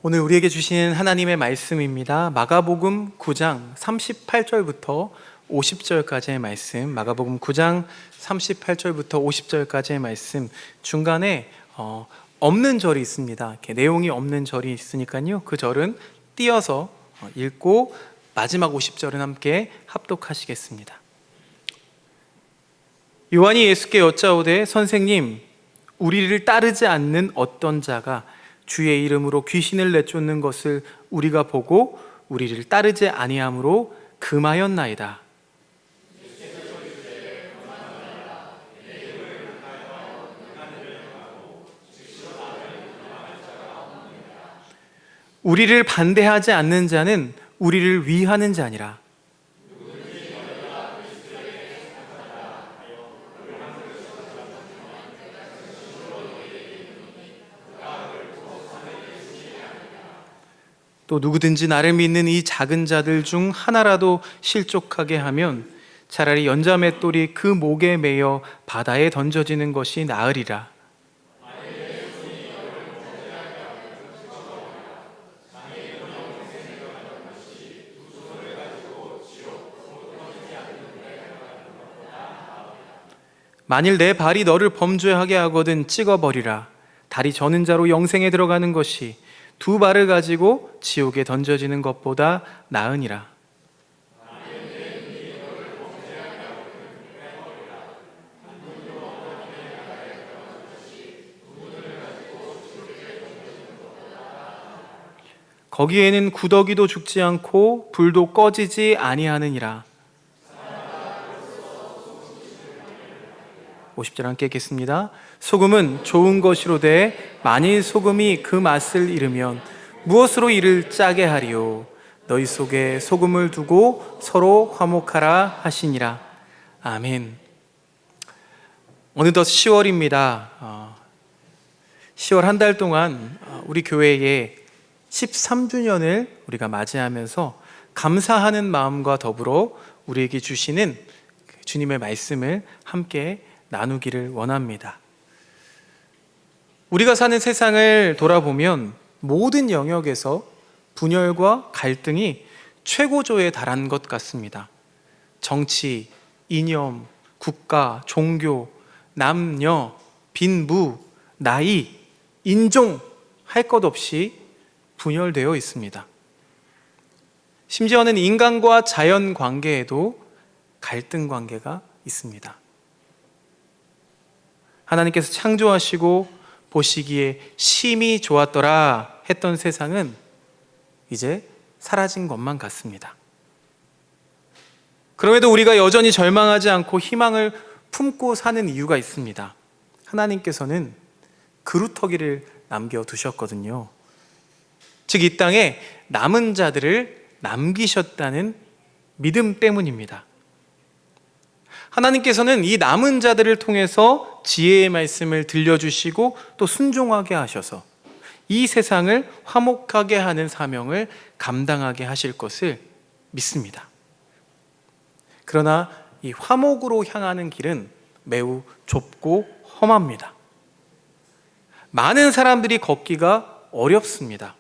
오늘 우리에게 주신 하나님의 말씀입니다. 마가복음 9장 38절부터 50절까지의 말씀, 마가복음 9장 38절부터 50절까지의 말씀, 중간에 없는 절이 있습니다. 이렇게 내용이 없는 절이 있으니까요, 그 절은 띄어서 읽고 마지막 50절은 함께 합독하시겠습니다. 요한이 예수께 여짜오되, 선생님, 우리를 따르지 않는 어떤 자가 주의 이름으로 귀신을 내쫓는 것을 우리가 보고 우리를 따르지 아니함으로 금하였나이다. 우리를 반대하지 않는 자는 우리를 위하는 자니라. 또 누구든지 나를 믿는 이 작은 자들 중 하나라도 실족하게 하면 차라리 연자맷돌이 그 목에 매여 바다에 던져지는 것이 나으리라. 만일 내 발이 너를 범죄하게 하거든 찍어버리라. 다리 저는 자로 영생에 들어가는 것이 두 발을 가지고 지옥에 던져지는 것보다 나으니라. 거기에는 구더기도 죽지 않고 불도 꺼지지 아니하느니라. 50절 함께 읽겠습니다. 소금은 좋은 것이로되 만일 소금이 그 맛을 잃으면 무엇으로 이를 짜게 하리요. 너희 속에 소금을 두고 서로 화목하라 하시니라. 아멘. 어느덧 10월입니다. 10월 한 달 동안 우리 교회의 13주년을 우리가 맞이하면서 감사하는 마음과 더불어 우리에게 주시는 주님의 말씀을 함께 나누기를 원합니다. 우리가 사는 세상을 돌아보면 모든 영역에서 분열과 갈등이 최고조에 달한 것 같습니다. 정치, 이념, 국가, 종교, 남녀, 빈부, 나이, 인종 할 것 없이 분열되어 있습니다. 심지어는 인간과 자연 관계에도 갈등 관계가 있습니다. 하나님께서 창조하시고 보시기에 심히 좋았더라 했던 세상은 이제 사라진 것만 같습니다. 그럼에도 우리가 여전히 절망하지 않고 희망을 품고 사는 이유가 있습니다. 하나님께서는 그루터기를 남겨두셨거든요. 즉, 이 땅에 남은 자들을 남기셨다는 믿음 때문입니다. 하나님께서는 이 남은 자들을 통해서 지혜의 말씀을 들려주시고 또 순종하게 하셔서 이 세상을 화목하게 하는 사명을 감당하게 하실 것을 믿습니다. 그러나 이 화목으로 향하는 길은 매우 좁고 험합니다. 많은 사람들이 걷기가 어렵습니다.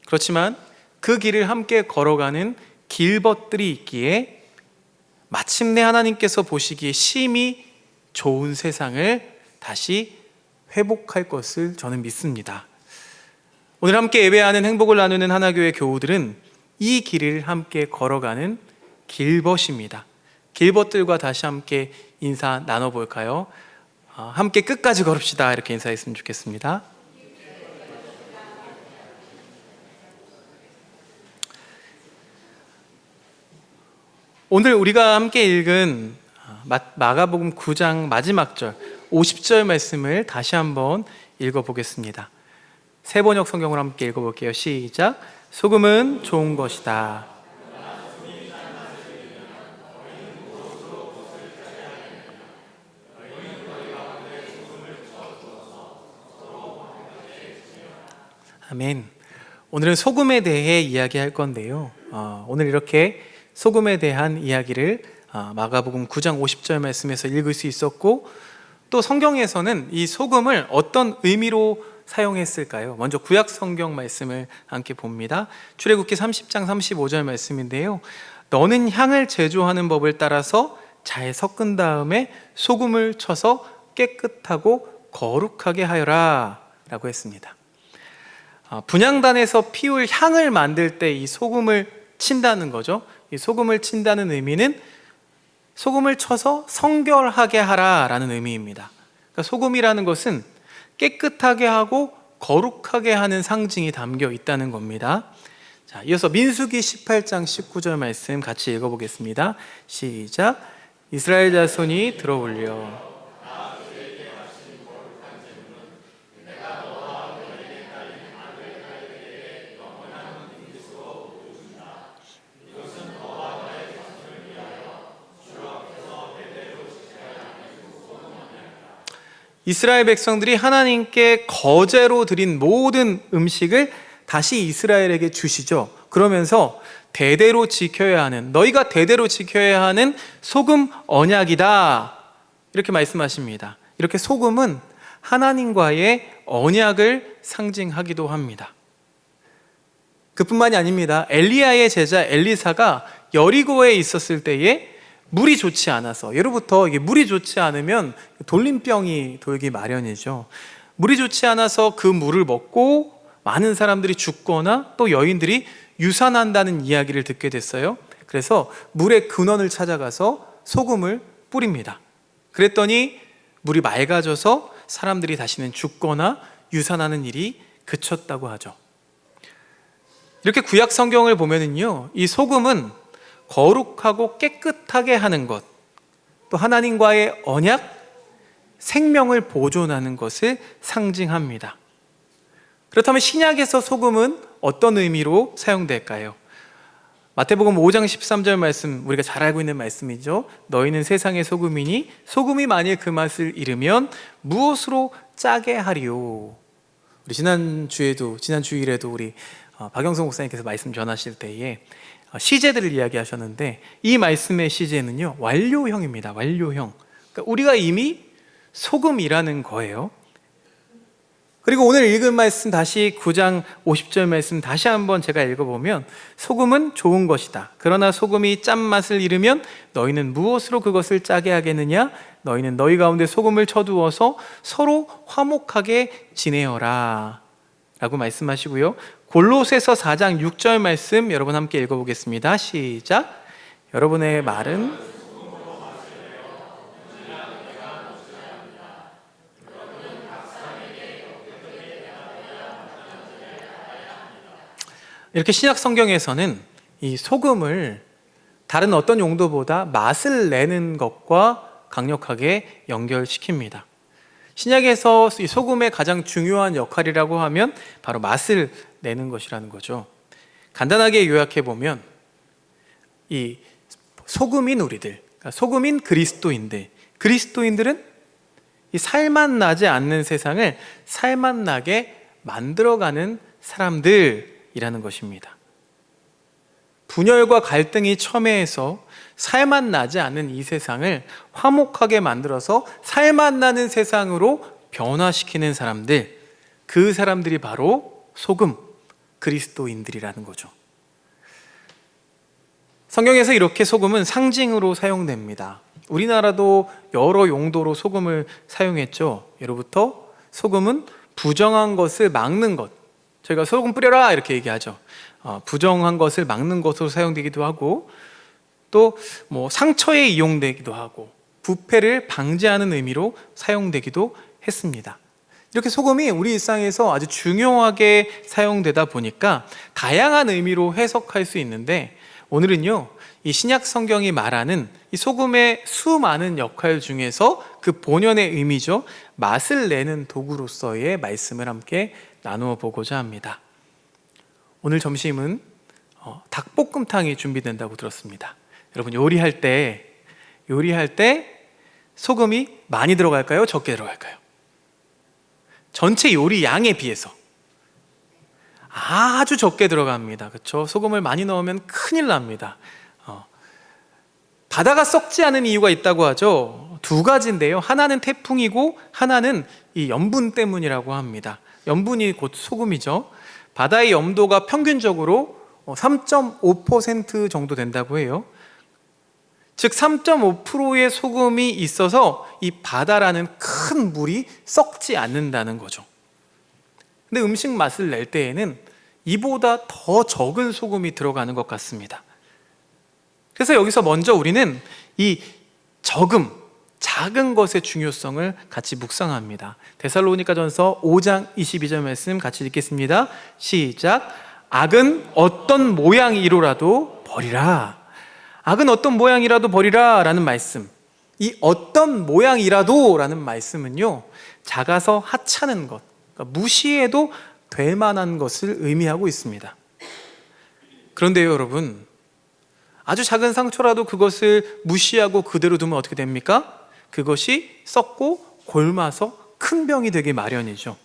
그렇지만 그 길을 함께 걸어가는 길벗들이 있기에 마침내 하나님께서 보시기에 심히 좋은 세상을 다시 회복할 것을 저는 믿습니다. 오늘 함께 예배하는 행복을 나누는 하나교회 교우들은 이 길을 함께 걸어가는 길벗입니다. 길벗들과 다시 함께 인사 나눠볼까요? 함께 끝까지 걸읍시다. 이렇게 인사했으면 좋겠습니다. 오늘 우리가 함께 읽은 마가복음 9장 마지막 절 50절 말씀을 다시 한번 읽어보겠습니다. 세번역 성경으로 함께 읽어볼게요. 시작. 소금은 좋은 것이다. 아멘. 오늘은 소금에 대해 이야기할 건데요. 오늘 이렇게 소금에 대한 이야기를 마가복음 9장 50절 말씀에서 읽을 수 있었고, 또 성경에서는 이 소금을 어떤 의미로 사용했을까요? 먼저 구약 성경 말씀을 함께 봅니다. 출애굽기 30장 35절 말씀인데요. 너는 향을 제조하는 법을 따라서 잘 섞은 다음에 소금을 쳐서 깨끗하고 거룩하게 하여라 라고 했습니다. 분향단에서 피울 향을 만들 때 이 소금을 친다는 거죠. 이 소금을 친다는 의미는 소금을 쳐서 성결하게 하라라는 의미입니다. 그러니까 소금이라는 것은 깨끗하게 하고 거룩하게 하는 상징이 담겨 있다는 겁니다. 자, 이어서 민수기 18장 19절 말씀 같이 읽어보겠습니다. 시작. 이스라엘 자손이 들어올려 이스라엘 백성들이 하나님께 거제로 드린 모든 음식을 다시 이스라엘에게 주시죠. 그러면서 대대로 지켜야 하는, 너희가 대대로 지켜야 하는 소금 언약이다 이렇게 말씀하십니다. 이렇게 소금은 하나님과의 언약을 상징하기도 합니다. 그뿐만이 아닙니다. 엘리야의 제자 엘리사가 여리고에 있었을 때에 물이 좋지 않아서, 예로부터 이게 물이 좋지 않으면 돌림병이 돌기 마련이죠. 물이 좋지 않아서 그 물을 먹고 많은 사람들이 죽거나 또 여인들이 유산한다는 이야기를 듣게 됐어요. 그래서 물의 근원을 찾아가서 소금을 뿌립니다. 그랬더니 물이 맑아져서 사람들이 다시는 죽거나 유산하는 일이 그쳤다고 하죠. 이렇게 구약 성경을 보면은요, 이 소금은 거룩하고 깨끗하게 하는 것, 또 하나님과의 언약, 생명을 보존하는 것을 상징합니다. 그렇다면 신약에서 소금은 어떤 의미로 사용될까요? 마태복음 5장 13절 말씀, 우리가 잘 알고 있는 말씀이죠. 너희는 세상의 소금이니 소금이 만일 그 맛을 잃으면 무엇으로 짜게 하리요? 우리 지난 주일에도 우리 박영성 목사님께서 말씀 전하실 때에 시제들을 이야기하셨는데, 이 말씀의 시제는요, 완료형입니다. 완료형. 그러니까 우리가 이미 소금이라는 거예요. 그리고 오늘 읽은 말씀, 다시 9장 50절 말씀 다시 한번 제가 읽어보면, 소금은 좋은 것이다. 그러나 소금이 짠맛을 잃으면 너희는 무엇으로 그것을 짜게 하겠느냐? 너희는 너희 가운데 소금을 쳐두어서 서로 화목하게 지내어라 라고 말씀하시고요. 골로새서 4장 6절 말씀 여러분 함께 읽어보겠습니다. 시작. 여러분의 말은 이렇게 신약 성경에서는 이 소금을 다른 어떤 용도보다 맛을 내는 것과 강력하게 연결시킵니다. 신약에서 이 소금의 가장 중요한 역할이라고 하면 바로 맛을 내는 것이라는 거죠. 간단하게 요약해 보면, 이 소금인 우리들, 그러니까 소금인 그리스도인들은 이 살맛 나지 않는 세상을 살맛 나게 만들어가는 사람들이라는 것입니다. 분열과 갈등이 첨예해서 살맛 나지 않는 이 세상을 화목하게 만들어서 살맛 나는 세상으로 변화시키는 사람들, 그 사람들이 바로 소금, 그리스도인들이라는 거죠. 성경에서 이렇게 소금은 상징으로 사용됩니다. 우리나라도 여러 용도로 소금을 사용했죠. 예로부터 소금은 부정한 것을 막는 것, 저희가 소금 뿌려라 이렇게 얘기하죠. 부정한 것을 막는 것으로 사용되기도 하고, 또 상처에 이용되기도 하고, 부패를 방지하는 의미로 사용되기도 했습니다. 이렇게 소금이 우리 일상에서 아주 중요하게 사용되다 보니까 다양한 의미로 해석할 수 있는데, 오늘은요, 이 신약 성경이 말하는 이 소금의 수많은 역할 중에서 그 본연의 의미죠, 맛을 내는 도구로서의 말씀을 함께 나누어 보고자 합니다. 오늘 점심은 닭볶음탕이 준비된다고 들었습니다. 여러분, 요리할 때 소금이 많이 들어갈까요? 적게 들어갈까요? 전체 요리 양에 비해서 아주 적게 들어갑니다. 그렇죠? 소금을 많이 넣으면 큰일 납니다. 바다가 썩지 않은 이유가 있다고 하죠. 두 가지인데요. 하나는 태풍이고 하나는 이 염분 때문이라고 합니다. 염분이 곧 소금이죠. 바다의 염도가 평균적으로 3.5% 정도 된다고 해요. 즉 3.5%의 소금이 있어서 이 바다라는 큰 물이 썩지 않는다는 거죠. 근데 음식 맛을 낼 때에는 이보다 더 적은 소금이 들어가는 것 같습니다. 그래서 여기서 먼저 우리는 이 적음, 작은 것의 중요성을 같이 묵상합니다. 데살로니가전서 5장 22절 말씀 같이 읽겠습니다. 시작. 악은 어떤 모양이로라도 버리라. 악은 어떤 모양이라도 버리라 라는 말씀. 이 어떤 모양이라도 라는 말씀은요, 작아서 하찮은 것, 그러니까 무시해도 될 만한 것을 의미하고 있습니다. 그런데요 여러분, 아주 작은 상처라도 그것을 무시하고 그대로 두면 어떻게 됩니까? 그것이 썩고 골마서 큰 병이 되기 마련이죠.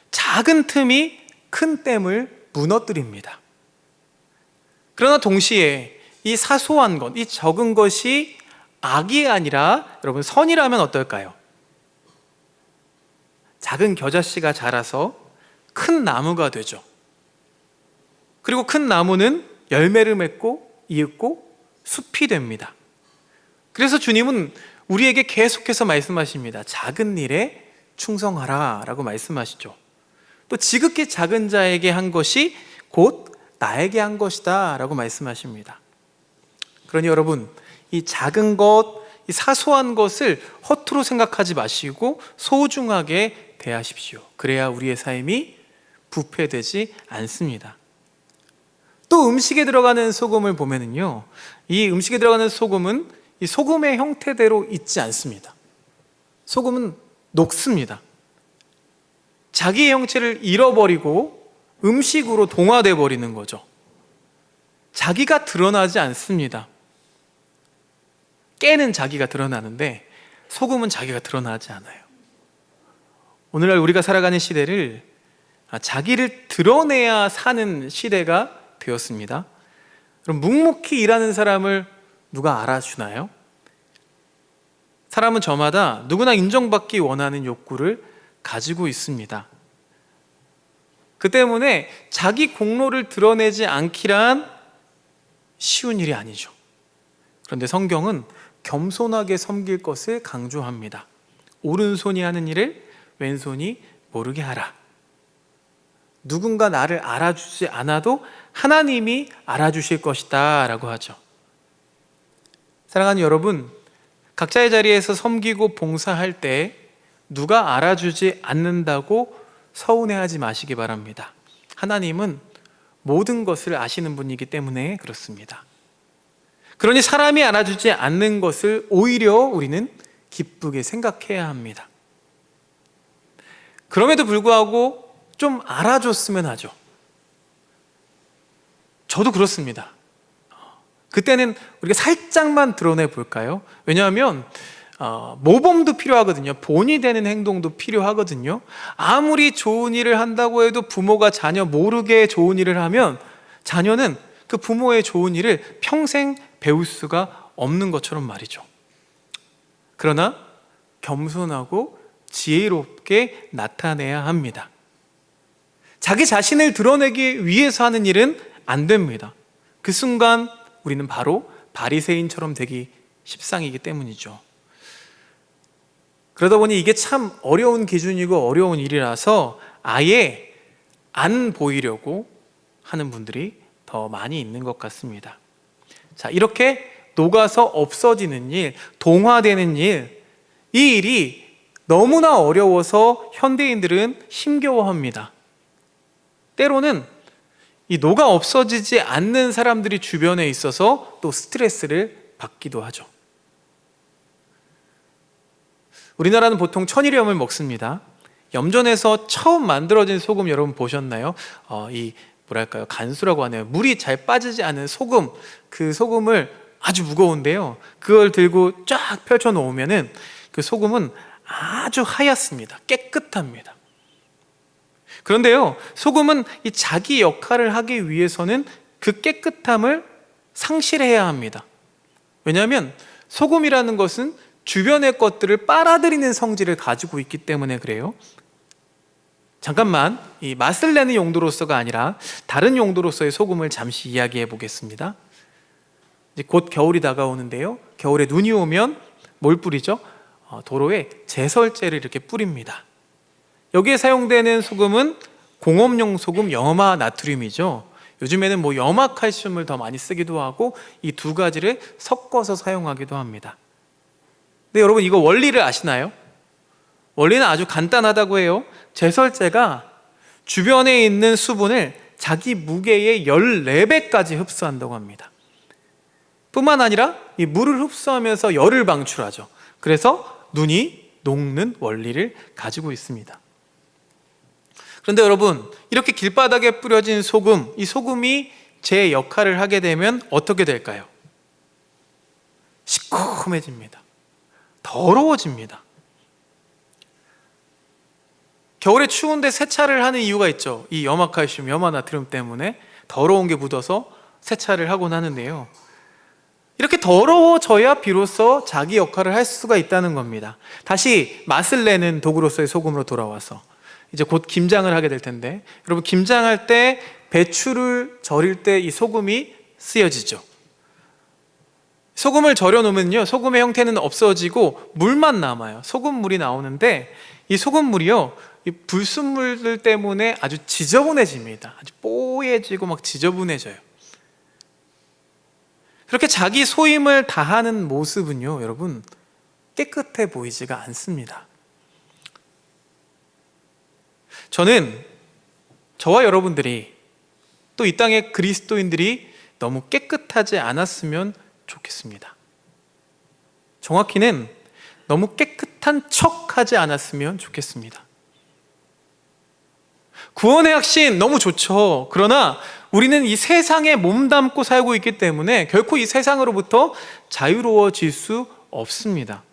작은 틈이 큰 댐을 무너뜨립니다. 그러나 동시에 이 사소한 것, 이 적은 것이 악이 아니라 여러분 선이라면 어떨까요? 작은 겨자씨가 자라서 큰 나무가 되죠. 그리고 큰 나무는 열매를 맺고 이윽고 숲이 됩니다. 그래서 주님은 우리에게 계속해서 말씀하십니다. 작은 일에 충성하라 라고 말씀하시죠. 또 지극히 작은 자에게 한 것이 곧 나에게 한 것이다 라고 말씀하십니다. 그러니 여러분, 이 작은 것, 이 사소한 것을 허투루 생각하지 마시고 소중하게 대하십시오. 그래야 우리의 삶이 부패되지 않습니다. 또 음식에 들어가는 소금을 보면은요, 이 음식에 들어가는 소금은 이 소금의 형태대로 있지 않습니다. 소금은 녹습니다. 자기의 형체를 잃어버리고 음식으로 동화돼 버리는 거죠. 자기가 드러나지 않습니다. 깨는 자기가 드러나는데 소금은 자기가 드러나지 않아요. 오늘날 우리가 살아가는 시대를 자기를 드러내야 사는 시대가 되었습니다. 그럼 묵묵히 일하는 사람을 누가 알아주나요? 사람은 저마다 누구나 인정받기 원하는 욕구를 가지고 있습니다. 그 때문에 자기 공로를 드러내지 않기란 쉬운 일이 아니죠. 그런데 성경은 겸손하게 섬길 것을 강조합니다. 오른손이 하는 일을 왼손이 모르게 하라. 누군가 나를 알아주지 않아도 하나님이 알아주실 것이다 라고 하죠. 사랑하는 여러분, 각자의 자리에서 섬기고 봉사할 때 누가 알아주지 않는다고 서운해하지 마시기 바랍니다. 하나님은 모든 것을 아시는 분이기 때문에 그렇습니다. 그러니 사람이 알아주지 않는 것을 오히려 우리는 기쁘게 생각해야 합니다. 그럼에도 불구하고 좀 알아줬으면 하죠. 저도 그렇습니다. 그때는 우리가 살짝만 드러내 볼까요? 왜냐하면 모범도 필요하거든요. 본이 되는 행동도 필요하거든요. 아무리 좋은 일을 한다고 해도 부모가 자녀 모르게 좋은 일을 하면 자녀는 그 부모의 좋은 일을 평생 배울 수가 없는 것처럼 말이죠. 그러나 겸손하고 지혜롭게 나타내야 합니다. 자기 자신을 드러내기 위해서 하는 일은 안 됩니다. 그 순간 우리는 바로 바리새인처럼 되기 십상이기 때문이죠. 그러다 보니 이게 참 어려운 기준이고 어려운 일이라서 아예 안 보이려고 하는 분들이 더 많이 있는 것 같습니다. 자, 이렇게 녹아서 없어지는 일, 동화되는 일, 이 일이 너무나 어려워서 현대인들은 힘겨워합니다. 때로는 이 녹아 없어지지 않는 사람들이 주변에 있어서 또 스트레스를 받기도 하죠. 우리나라는 보통 천일염을 먹습니다. 염전에서 처음 만들어진 소금 여러분 보셨나요? 이 뭐랄까요, 간수라고 하네요. 물이 잘 빠지지 않은 소금, 그 소금을 아주 무거운데요, 그걸 들고 쫙 펼쳐 놓으면은 그 소금은 아주 하얗습니다. 깨끗합니다. 그런데요, 소금은 이 자기 역할을 하기 위해서는 그 깨끗함을 상실해야 합니다. 왜냐하면 소금이라는 것은 주변의 것들을 빨아들이는 성질을 가지고 있기 때문에 그래요. 잠깐만, 이 맛을 내는 용도로서가 아니라 다른 용도로서의 소금을 잠시 이야기해 보겠습니다. 이제 곧 겨울이 다가오는데요. 겨울에 눈이 오면 뭘 뿌리죠? 도로에 제설제를 이렇게 뿌립니다. 여기에 사용되는 소금은 공업용 소금 염화 나트륨이죠. 요즘에는 뭐 염화 칼슘을 더 많이 쓰기도 하고 이 두 가지를 섞어서 사용하기도 합니다. 근데 여러분, 이거 원리를 아시나요? 원리는 아주 간단하다고 해요. 제설제가 주변에 있는 수분을 자기 무게의 14배까지 흡수한다고 합니다. 뿐만 아니라 이 물을 흡수하면서 열을 방출하죠. 그래서 눈이 녹는 원리를 가지고 있습니다. 그런데 여러분, 이렇게 길바닥에 뿌려진 소금, 이 소금이 제 역할을 하게 되면 어떻게 될까요? 시커매집니다. 더러워집니다. 겨울에 추운데 세차를 하는 이유가 있죠. 이 염화칼슘, 염화나트륨 때문에 더러운 게 묻어서 세차를 하곤 하는데요. 이렇게 더러워져야 비로소 자기 역할을 할 수가 있다는 겁니다. 다시 맛을 내는 도구로서의 소금으로 돌아와서 이제 곧 김장을 하게 될 텐데, 여러분, 김장할 때 배추를 절일 때 이 소금이 쓰여지죠. 소금을 절여 놓으면요, 소금의 형태는 없어지고 물만 남아요. 소금물이 나오는데 이 소금물이요, 이 불순물들 때문에 아주 지저분해집니다. 아주 뽀얘지고 막 지저분해져요. 그렇게 자기 소임을 다하는 모습은요, 여러분, 깨끗해 보이지가 않습니다. 저는 저와 여러분들이 또 이 땅의 그리스도인들이 너무 깨끗하지 않았으면 좋겠습니다. 정확히는 너무 깨끗한 척하지 않았으면 좋겠습니다. 구원의 확신 너무 좋죠. 그러나 우리는 이 세상에 몸담고 살고 있기 때문에 결코 이 세상으로부터 자유로워질 수 없습니다.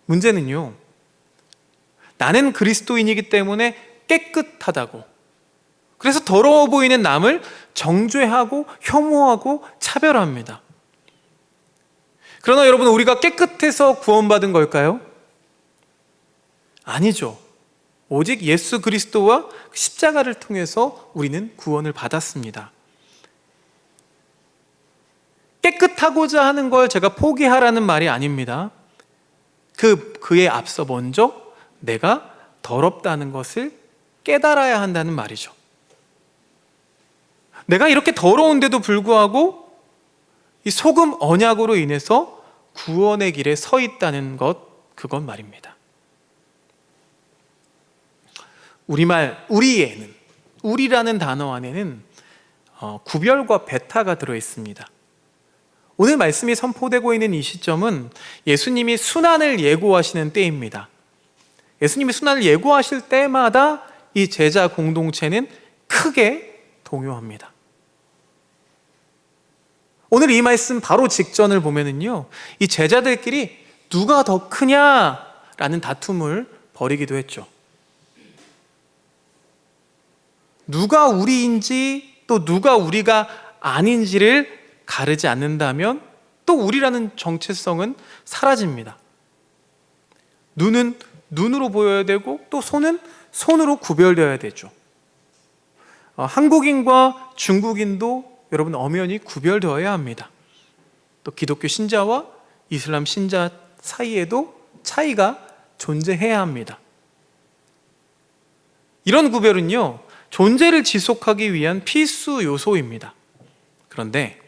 문제는요, 나는 그리스도인이기 때문에 깨끗하다고, 그래서 더러워 보이는 남을 정죄하고 혐오하고 차별합니다. 그러나 여러분, 우리가 깨끗해서 구원받은 걸까요? 아니죠. 오직 예수 그리스도와 십자가를 통해서 우리는 구원을 받았습니다. 깨끗하고자 하는 걸 제가 포기하라는 말이 아닙니다. 그에 앞서 먼저 내가 더럽다는 것을 깨달아야 한다는 말이죠. 내가 이렇게 더러운데도 불구하고 이 소금 언약으로 인해서 구원의 길에 서 있다는 것, 그건 말입니다. 우리말 우리에는, 우리라는 단어 안에는 구별과 배타가 들어있습니다. 오늘 말씀이 선포되고 있는 이 시점은 예수님이 순환을 예고하시는 때입니다. 예수님이 순환을 예고하실 때마다 이 제자 공동체는 크게 동요합니다. 오늘 이 말씀 바로 직전을 보면은요, 이 제자들끼리 누가 더 크냐라는 다툼을 벌이기도 했죠. 누가 우리인지 또 누가 우리가 아닌지를 가르지 않는다면 또 우리라는 정체성은 사라집니다. 눈은 눈으로 보여야 되고 또 손은 손으로 구별되어야 되죠. 한국인과 중국인도 여러분 엄연히 구별되어야 합니다. 또 기독교 신자와 이슬람 신자 사이에도 차이가 존재해야 합니다. 이런 구별은요, 존재를 지속하기 위한 필수 요소입니다. 그런데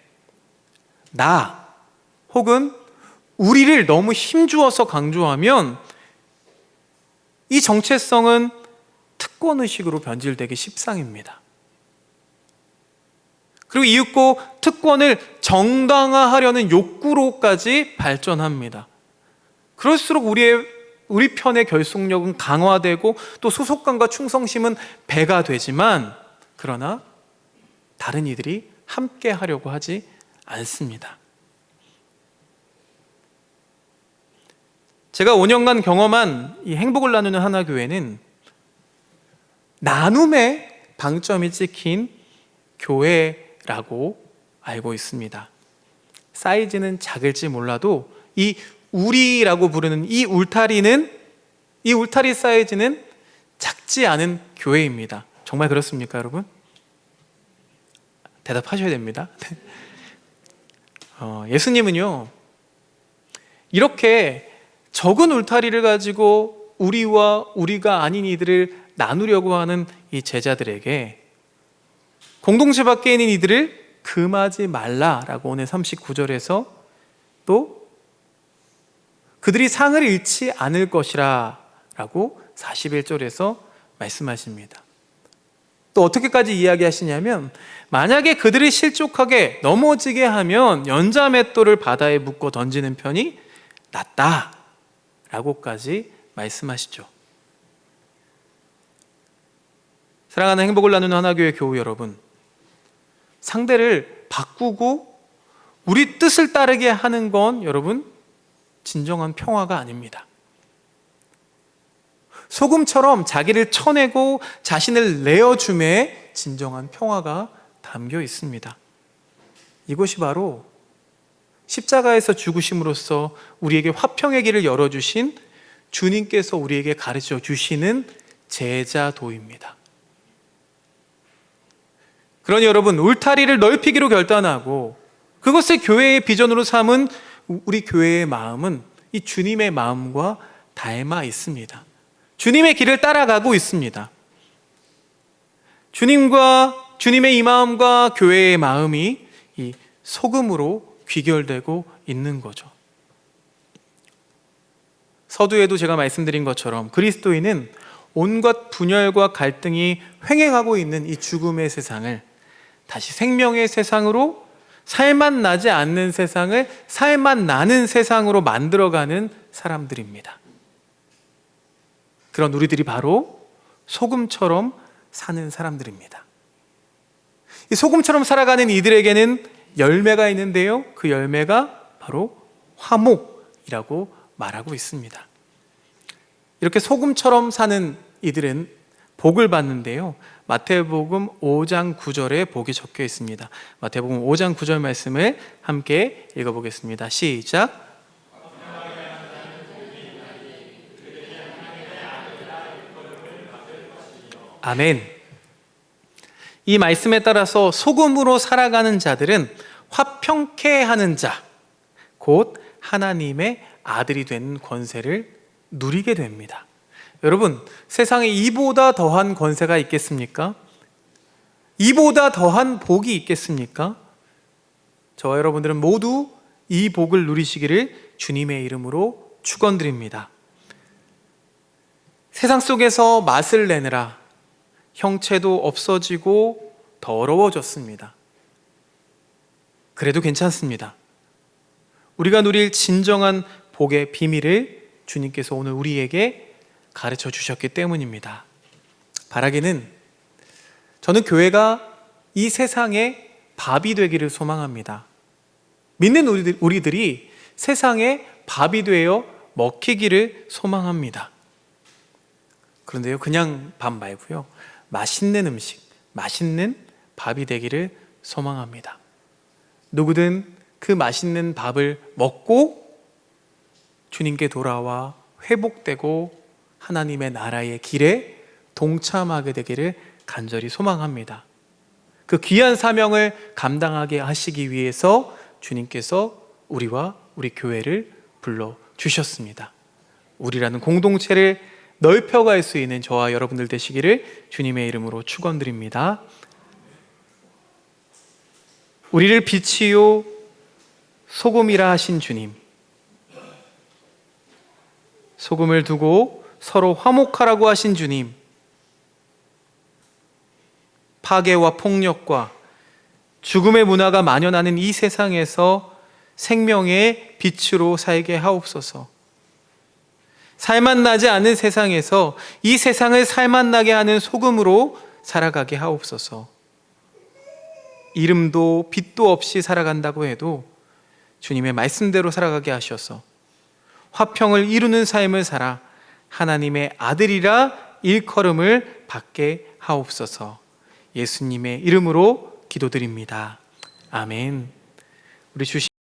나 혹은 우리를 너무 힘주어서 강조하면 이 정체성은 특권의식으로 변질되기 십상입니다. 그리고 이윽고 특권을 정당화하려는 욕구로까지 발전합니다. 그럴수록 우리 편의 결속력은 강화되고 또 소속감과 충성심은 배가 되지만, 그러나 다른 이들이 함께 하려고 하지 않습니다. 제가 5년간 경험한 이 행복을 나누는 하나교회는 나눔의 방점이 찍힌 교회라고 알고 있습니다. 사이즈는 작을지 몰라도 이 우리라고 부르는 이 울타리 사이즈는 작지 않은 교회입니다. 정말 그렇습니까, 여러분? 대답하셔야 됩니다. 예수님은요, 이렇게 적은 울타리를 가지고 우리와 우리가 아닌 이들을 나누려고 하는 이 제자들에게 공동체 밖에 있는 이들을 금하지 말라라고 오늘 39절에서 또 그들이 상을 잃지 않을 것이라 라고 41절에서 말씀하십니다. 또 어떻게까지 이야기하시냐면 만약에 그들이 실족하게 넘어지게 하면 연자맷돌을 바다에 묶어 던지는 편이 낫다 라고까지 말씀하시죠. 사랑하는 행복을 나누는 하나교회 교우 여러분, 상대를 바꾸고 우리 뜻을 따르게 하는 건 여러분 진정한 평화가 아닙니다. 소금처럼 자기를 쳐내고 자신을 내어줌에 진정한 평화가 담겨 있습니다. 이것이 바로 십자가에서 죽으심으로써 우리에게 화평의 길을 열어주신 주님께서 우리에게 가르쳐 주시는 제자도입니다. 그러니 여러분, 울타리를 넓히기로 결단하고 그것을 교회의 비전으로 삼은 우리 교회의 마음은 이 주님의 마음과 닮아 있습니다. 주님의 길을 따라가고 있습니다. 주님의 이 마음과 교회의 마음이 이 소금으로 귀결되고 있는 거죠. 서두에도 제가 말씀드린 것처럼 그리스도인은 온갖 분열과 갈등이 횡행하고 있는 이 죽음의 세상을 다시 생명의 세상으로, 살맛 나지 않는 세상을 살맛 나는 세상으로 만들어가는 사람들입니다. 그런 우리들이 바로 소금처럼 사는 사람들입니다. 이 소금처럼 살아가는 이들에게는 열매가 있는데요, 그 열매가 바로 화목이라고 말하고 있습니다. 이렇게 소금처럼 사는 이들은 복을 받는데요, 마태복음 5장 9절에 복이 적혀 있습니다. 마태복음 5장 9절 말씀을 함께 읽어보겠습니다. 시작. 아멘. 이 말씀에 따라서 소금으로 살아가는 자들은 화평케 하는 자, 곧 하나님의 아들이 되는 권세를 누리게 됩니다. 여러분, 세상에 이보다 더한 권세가 있겠습니까? 이보다 더한 복이 있겠습니까? 저와 여러분들은 모두 이 복을 누리시기를 주님의 이름으로 축원드립니다. 세상 속에서 맛을 내느라 형체도 없어지고 더러워졌습니다. 그래도 괜찮습니다. 우리가 누릴 진정한 복의 비밀을 주님께서 오늘 우리에게 가르쳐 주셨기 때문입니다. 바라기는 저는 교회가 이 세상의 밥이 되기를 소망합니다. 믿는 우리들이 세상의 밥이 되어 먹히기를 소망합니다. 그런데요, 그냥 밥 말고요, 맛있는 음식, 맛있는 밥이 되기를 소망합니다. 누구든 그 맛있는 밥을 먹고 주님께 돌아와 회복되고 하나님의 나라의 길에 동참하게 되기를 간절히 소망합니다. 그 귀한 사명을 감당하게 하시기 위해서 주님께서 우리와 우리 교회를 불러주셨습니다. 우리라는 공동체를 넓혀갈 수 있는 저와 여러분들 되시기를 주님의 이름으로 축원드립니다. 우리를 빛이요 소금이라 하신 주님, 소금을 두고 서로 화목하라고 하신 주님, 파괴와 폭력과 죽음의 문화가 만연하는 이 세상에서 생명의 빛으로 살게 하옵소서. 살맛 나지 않는 세상에서 이 세상을 살맛 나게 하는 소금으로 살아가게 하옵소서. 이름도 빛도 없이 살아간다고 해도 주님의 말씀대로 살아가게 하셔서 화평을 이루는 삶을 살아 하나님의 아들이라 일컬음을 받게 하옵소서. 예수님의 이름으로 기도드립니다. 아멘. 우리 주신